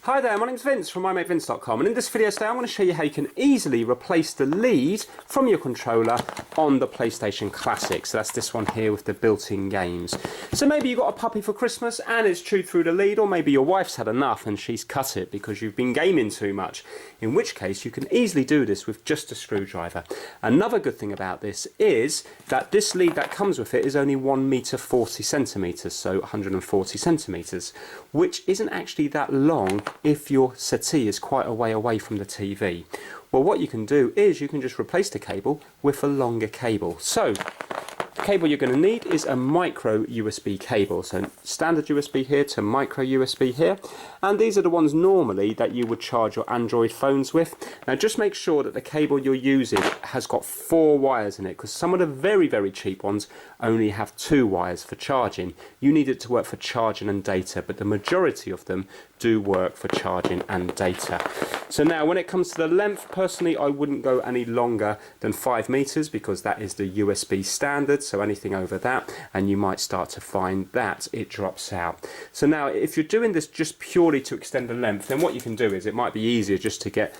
Hi there, my name's Vince from mymatevince.com, and in this video today I'm going to show you how you can easily replace the lead from your controller on the PlayStation Classic. So that's this one here with the built-in games. So maybe you got a puppy for Christmas and it's chewed through the lead, or maybe your wife's had enough and she's cut it because you've been gaming too much. In which case you can easily do this with just a screwdriver. Another good thing about this is that this lead that comes with it is only 1 meter 40 centimeters, so 140 centimeters, which isn't actually that long if your settee is quite a way away from the TV. Well, what you can do is you can just replace the cable with a longer cable. So the cable you're going to need is a micro USB cable. So standard USB here to micro USB here, and these are the ones normally that you would charge your Android phones with. Now just make sure that the cable you're using has got 4 wires in it, because some of the very cheap ones only have 2 wires for charging. You need it to work for charging and data, but the majority of them do work for charging and data. So now when it comes to the length, personally I wouldn't go any longer than 5 meters, because that is the USB standard. So anything over that, and you might start to find that it drops out. So now if you're doing this just purely to extend the length, then what you can do is it might be easier just to get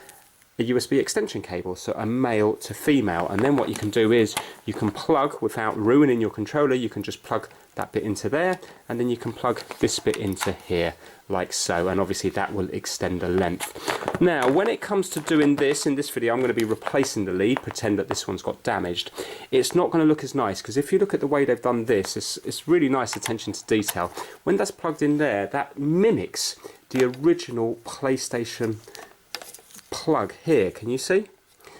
a USB extension cable, so a male to female, and then what you can do is you can plug, without ruining your controller, you can just plug that bit into there, and then you can plug this bit into here like so, and obviously that will extend the length. Now when it comes to doing this, in this video I'm going to be replacing the lead. Pretend that this one's got damaged. It's not going to look as nice, because if you look at the way they've done this, it's really nice attention to detail. When that's plugged in there, that mimics the original PlayStation plug here. Can you see?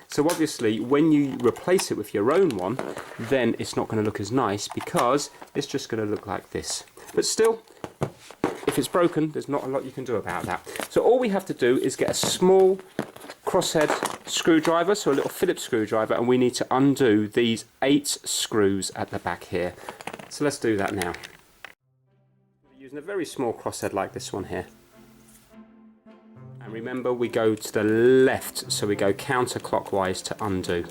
So obviously when you replace it with your own one, then it's not going to look as nice, because it's just going to look like this. But still, if it's broken, there's not a lot you can do about that. So all we have to do is get a small crosshead screwdriver, so a little Phillips screwdriver, and we need to undo these 8 screws at the back here. So let's do that now. We're using a very small crosshead like this one here. And remember, we go to the left, so we go counterclockwise to undo.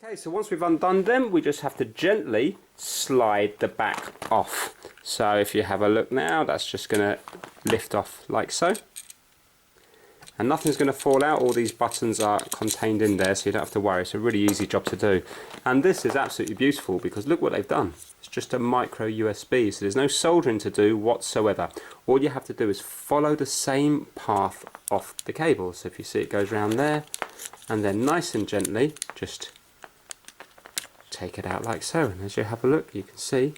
Okay, so once we've undone them, we just have to gently slide the back off. So if you have a look now, that's just going to lift off like so. And nothing's going to fall out. All these buttons are contained in there, so you don't have to worry. It's a really easy job to do. And this is absolutely beautiful, because look what they've done. It's just a micro USB, so there's no soldering to do whatsoever. All you have to do is follow the same path off the cable. So if you see, it goes around there, and then nice and gently just take it out like so. And as you have a look, you can see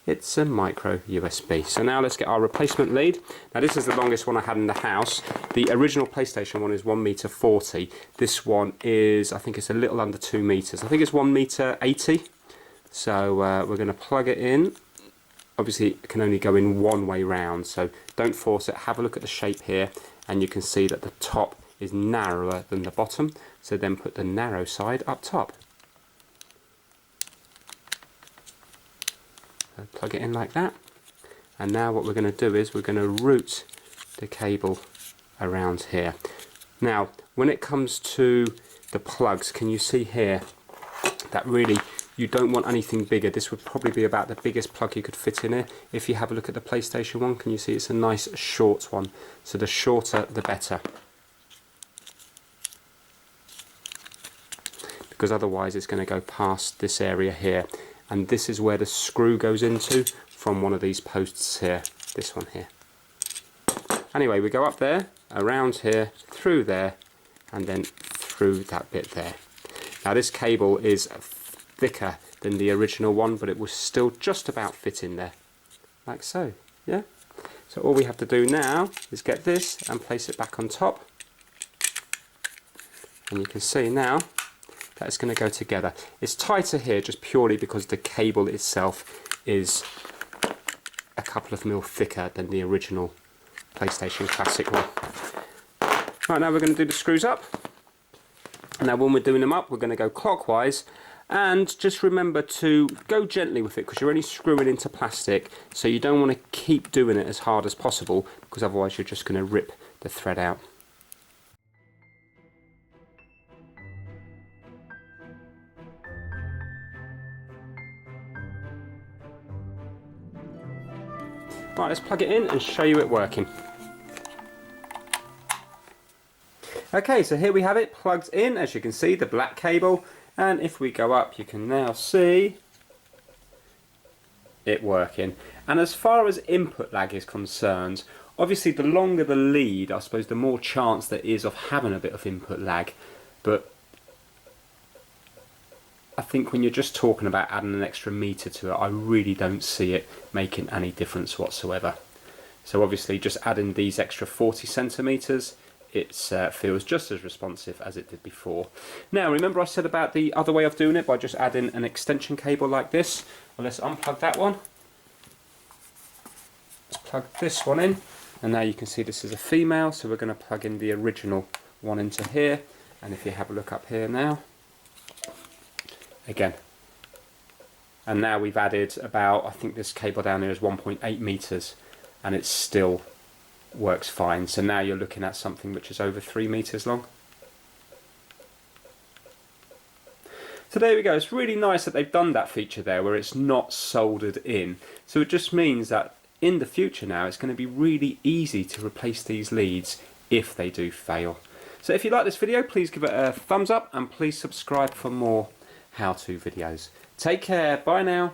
it's a micro USB. So now let's get our replacement lead. Now this is the longest one I had in the house. The original PlayStation one is 1 meter 40. This one is, I think it's a little under 2 meters. I think it's 1 meter 80. So we're going to plug it in. Obviously it can only go in one way round, so don't force it. Have a look at the shape here, and you can see that the top is narrower than the bottom. So then put the narrow side up top. Plug it in like that, and now what we're going to do is we're going to route the cable around here. Now when it comes to the plugs, can you see here that really you don't want anything bigger? This would probably be about the biggest plug you could fit in here. If you have a look at the PlayStation one, can you see it's a nice short one? So the shorter the better, because otherwise it's going to go past this area here. And this is where the screw goes into from one of these posts here, this one here. Anyway, we go up there, around here, through there, and then through that bit there. Now this cable is thicker than the original one, but it will still just about fit in there, like so, yeah? So all we have to do now is get this and place it back on top. And you can see now that's going to go together. It's tighter here just purely because the cable itself is a couple of mil thicker than the original PlayStation Classic one. Right, now we're going to do the screws up. Now when we're doing them up, we're going to go clockwise, and just remember to go gently with it, because you're only screwing into plastic, so you don't want to keep doing it as hard as possible, because otherwise you're just going to rip the thread out. Right, let's plug it in and show you it working. Okay, so here we have it plugged in, as you can see, the black cable, and if we go up you can now see it working. And as far as input lag is concerned, obviously the longer the lead, I suppose the more chance there is of having a bit of input lag, but I think when you're just talking about adding an extra meter to it, I really don't see it making any difference whatsoever. So obviously just adding these extra 40 centimeters, it feels just as responsive as it did before. Now remember I said about the other way of doing it by just adding an extension cable like this. Well, let's unplug that one. Let's plug this one in, and now you can see this is a female, so we're going to plug in the original one into here, and if you have a look up here now, again, and now we've added about, I think this cable down here is 1.8 meters, and it still works fine. So now you're looking at something which is over 3 meters long. So there we go. It's really nice that they've done that feature there where it's not soldered in. So it just means that in the future now it's going to be really easy to replace these leads if they do fail. So if you like this video, please give it a thumbs up and please subscribe for more how-to videos. Take care. Bye now.